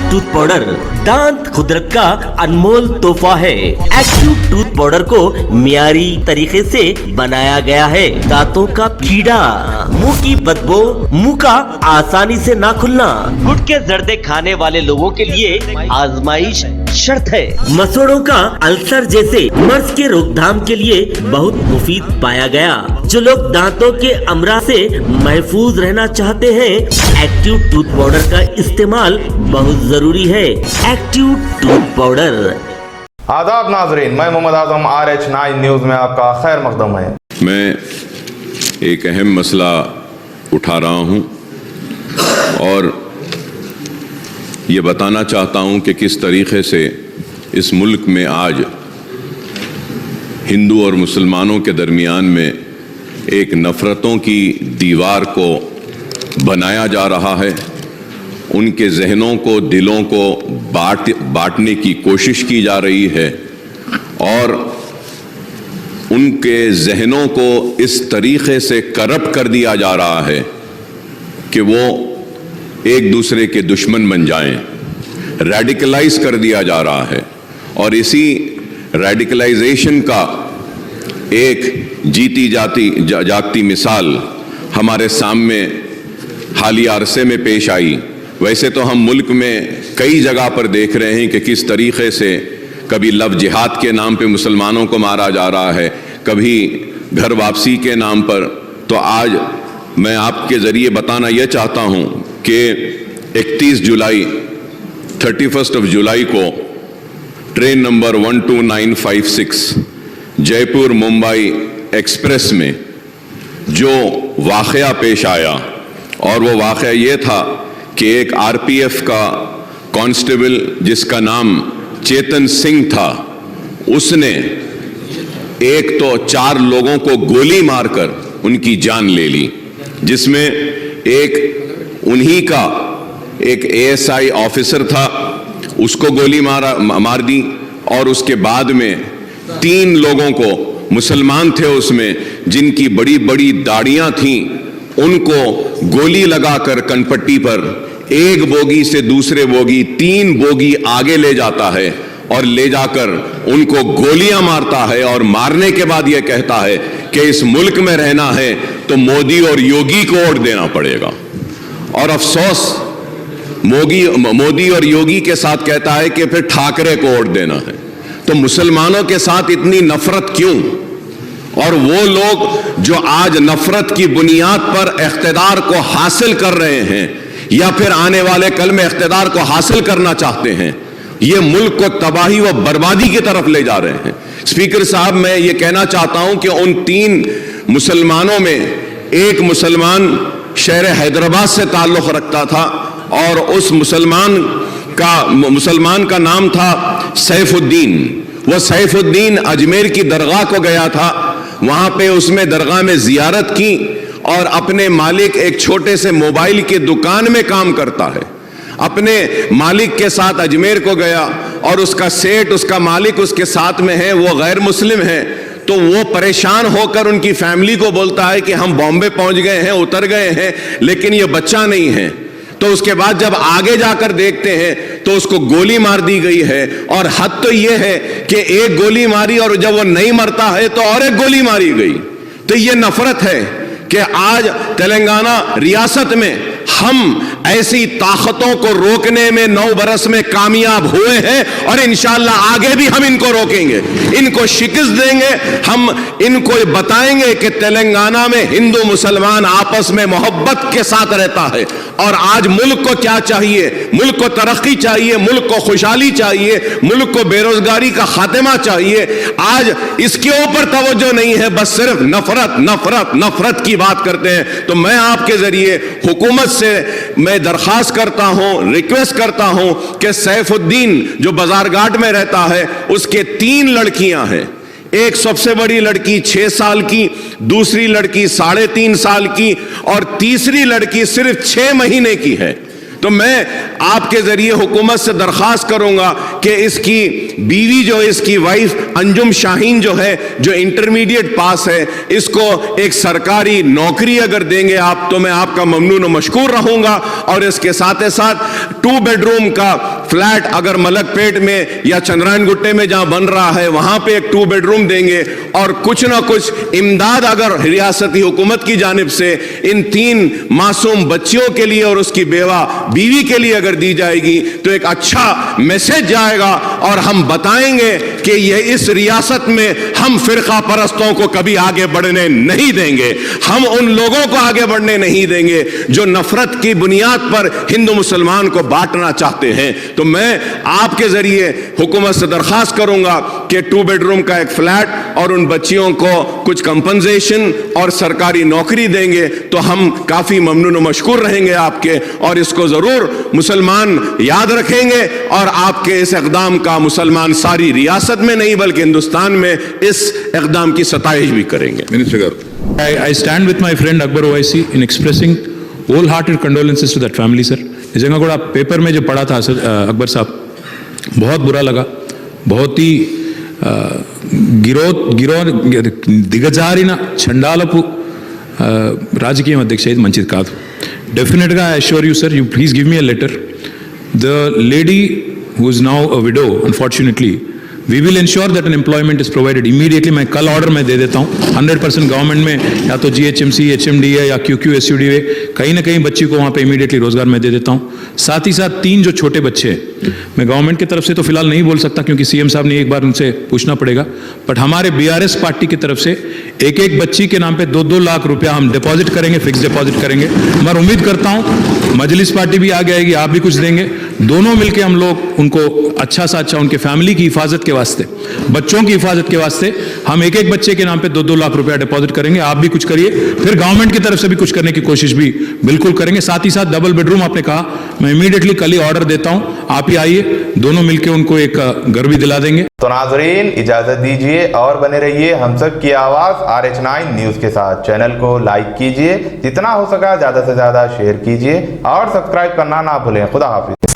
Tooth powder दांत कुदरत का अनमोल तोहफा है। एक्टिव टूथ पाउडर को मियारी तरीके से बनाया गया है। दांतों का कीड़ा, मुंह की बदबू, मुंह का आसानी से ना खुलना, गुटखे जर्दे खाने वाले लोगों के लिए आजमाइश शर्त है। मसूड़ों का अल्सर जैसे मर्ज के रोकथाम के लिए बहुत मुफीद पाया गया। जो लोग दांतों के अमराज से महफूज रहना चाहते हैं, एक्टिव टूथ पाउडर का इस्तेमाल बहुत जरूरी है। Active tooth powder. आदाब नाजरीन, मैं मोहम्मद आजम RH9 न्यूज में आपका खैर मकदम है। मैं एक अहम मसला उठा रहा हूं और ये बताना चाहता हूं कि किस तरीके से इस मुल्क में आज हिंदू और मुसलमानों के दरमियान में एक नफ़रतों की दीवार को बनाया जा रहा है। उनके जहनों को, दिलों को बांटने की कोशिश की जा रही है और उनके जहनों को इस तरीके से करप्ट कर दिया जा रहा है कि वो एक दूसरे के दुश्मन बन जाएं, रेडिकलाइज कर दिया जा रहा है। और इसी रेडिकलाइजेशन का एक जीती जागती मिसाल हमारे सामने हालिया अरसे में पेश आई। वैसे तो हम मुल्क में कई जगह पर देख रहे हैं कि किस तरीके से कभी लव जिहाद के नाम पे मुसलमानों को मारा जा रहा है, कभी घर वापसी के नाम पर। तो आज मैं आपके ज़रिए बताना यह चाहता हूँ कि 31 जुलाई 31 जुलाई को train number 12956 Jaipur Mumbai express में जो वाक़या पेश आया, और वो वाक़या ये था कि एक RPF का कांस्टेबल जिसका नाम चेतन सिंह था, उसने एक तो 4 लोगों को गोली मारकर उनकी जान ले ली, जिसमें एक उन्हीं का एक ASI ऑफिसर था, उसको गोली मार दी। और उसके बाद में 3 लोगों को, मुसलमान थे उसमें, जिनकी बड़ी बड़ी दाढ़ियां थीं, उनको गोली लगाकर कनपट्टी पर एक बोगी से दूसरे बोगी 3 बोगी आगे ले जाता है और ले जाकर उनको गोलियां मारता है। और मारने के बाद यह कहता है कि इस मुल्क में रहना है तो मोदी और योगी को वोट देना पड़ेगा। और अफसोस मोदी और योगी के साथ कहता है कि फिर ठाकरे को वोट देना है। तो मुसलमानों के साथ इतनी नफरत क्यों? और वो लोग जो आज नफरत की बुनियाद पर इख्तिदार को हासिल कर रहे हैं या फिर आने वाले कल में इख्तिदार को हासिल करना चाहते हैं, ये मुल्क को तबाही व बर्बादी की तरफ ले जा रहे हैं। स्पीकर साहब, मैं ये कहना चाहता हूं कि उन 3 मुसलमानों में एक मुसलमान शहर हैदराबाद से ताल्लुक़ रखता था और उस मुसलमान का नाम था सैफुद्दीन। वो सैफुद्दीन अजमेर की दरगाह को गया था, वहां पे उसमें दरगाह में जियारत की और अपने मालिक, एक छोटे से मोबाइल की दुकान में काम करता है, अपने मालिक के साथ अजमेर को गया और उसका सेठ, उसका मालिक उसके साथ में है, वो गैर मुस्लिम है। तो वो परेशान होकर उनकी फैमिली को बोलता है कि हम बॉम्बे पहुंच गए हैं, उतर गए हैं, लेकिन ये बच्चा नहीं है। तो उसके बाद जब आगे जाकर देखते हैं तो उसको गोली मार दी गई है। और हद तो ये है कि एक गोली मारी और जब वो नहीं मरता है तो और एक गोली मारी गई। तो ये नफरत है कि आज तेलंगाना रियासत में हम ऐसी ताकतों को रोकने में 9 बरस में कामयाब हुए हैं और इंशाअल्लाह आगे भी हम इनको रोकेंगे, इनको शिकस्त देंगे। हम इनको बताएंगे कि तेलंगाना में हिंदू मुसलमान आपस में मोहब्बत के साथ रहता है। और आज मुल्क को क्या चाहिए? मुल्क को तरक्की चाहिए, मुल्क को खुशहाली चाहिए, मुल्क को बेरोजगारी का खात्मा चाहिए। आज इसके ऊपर तवज्जो नहीं है, बस सिर्फ नफरत नफरत नफरत की बात करते हैं। तो मैं आपके जरिए हुकूमत से मैं दरख्वास्त करता हूं, रिक्वेस्ट करता हूं कि सैफुद्दीन जो बाजारघाट में रहता है, उसके 3 लड़कियां हैं। एक सबसे बड़ी लड़की 6 साल की, दूसरी लड़की 3.5 साल की और तीसरी लड़की सिर्फ 6 महीने की है। तो تو میں آپ کے ذریعے حکومت سے درخواست کروں گا کہ اس کی بیوی جو اس کی وائف انجم شاہین جو ہے, جو انٹرمیڈیٹ پاس ہے, اس کو ایک سرکاری نوکری اگر دیں گے آپ تو میں آپ کا ممنون و مشکور رہوں گا. اور اس کے ساتھ ساتھ 2 بیڈ روم کا فلیٹ اگر ملک پیٹ میں یا چندرائن گٹے میں جہاں بن رہا ہے وہاں پہ ایک 2 بیڈ روم دیں گے, اور کچھ نہ کچھ امداد اگر ریاستی حکومت کی جانب سے ان 3 معصوم بچیوں کے لیے اور اس کی بیوی کے لیے اگر دی جائے گی تو ایک اچھا میسج جائے گا, اور ہم بتائیں گے کہ یہ اس ریاست میں ہم فرقہ پرستوں کو کبھی آگے بڑھنے نہیں دیں گے, ہم ان لوگوں کو آگے بڑھنے نہیں دیں گے جو نفرت کی بنیاد پر ہندو مسلمان کو بانٹنا چاہتے ہیں. تو میں آپ کے ذریعے حکومت سے درخواست کروں گا کہ 2 بیڈ روم کا ایک فلیٹ اور ان بچیوں کو کچھ کمپنسیشن اور سرکاری نوکری دیں گے تو ہم کافی ممنون و مشکور رہیں گے آپ کے, اور اس کو ضرور مسلمان یاد رکھیں گے, اور آپ کے اس اقدام کا مسلمان ساری ریاست میں نہیں بلکہ ہندوستان میں اس اقدام کی ستائش بھی کریں گے. I stand with my friend Akbar Owaisi in expressing wholehearted condolences to that family, sir. جگہ کو آپ پیپر میں جو پڑھا تھا اکبر صاحب, بہت برا لگا. بہت ہی దిగజారిన చండాలపు రాజకీయం అధ్యక్ష ఇది మంచిది కాదు. డెఫినెట్గా I assure you sir, you please give me a letter. The lady who is now a widow unfortunately we will ensure that an employment is provided immediately. मैं कल ऑर्डर में दे देता हूँ 100% गवर्नमेंट में, या तो GHMC, HMDA या QQSUDA, कहीं ना कहीं बच्ची को वहाँ पे इमीडिएटली रोजगार मैं दे देता हूँ. साथ ही साथ 3 जो छोटे बच्चे हैं, मैं गवर्नमेंट की तरफ से तो फिलहाल नहीं बोल सकता क्योंकि CM साहब ने एक बार उनसे पूछना पड़ेगा, बट हमारे BRS पार्टी की तरफ से एक बच्ची के नाम पे 2-2 लाख रुपया हम डिपॉजिट करेंगे, फिक्स डिपॉजिट करेंगे. मैं उम्मीद करता हूँ मजलिस पार्टी भी आगे आएगी, आप भी कुछ देंगे, दोनों मिलकर हम लोग उनको अच्छा सा अच्छा उनके फैमिली की हिफाजत के वास्ते, बच्चों की हिफाजत के वास्ते हम एक बच्चे के नाम पे 2-2 लाख रुपया डिपॉजिट करेंगे. आप भी कुछ करिए, फिर गवर्नमेंट की तरफ से भी कुछ करने की कोशिश भी बिल्कुल करेंगे. साथ ही साथ डबल बेडरूम आपने कहा, मैं इमीडिएटली कल ही ऑर्डर देता हूं, आप ही आइए, दोनों मिलकर उनको एक घर भी दिला देंगे. तो नाजरीन इजाजत दीजिए और बने रहिए हम सब की आवाज RH9 न्यूज के साथ. चैनल को लाइक कीजिए, जितना हो सका ज्यादा से ज्यादा शेयर कीजिए और सब्सक्राइब करना ना भूलें. खुदा हाफिज.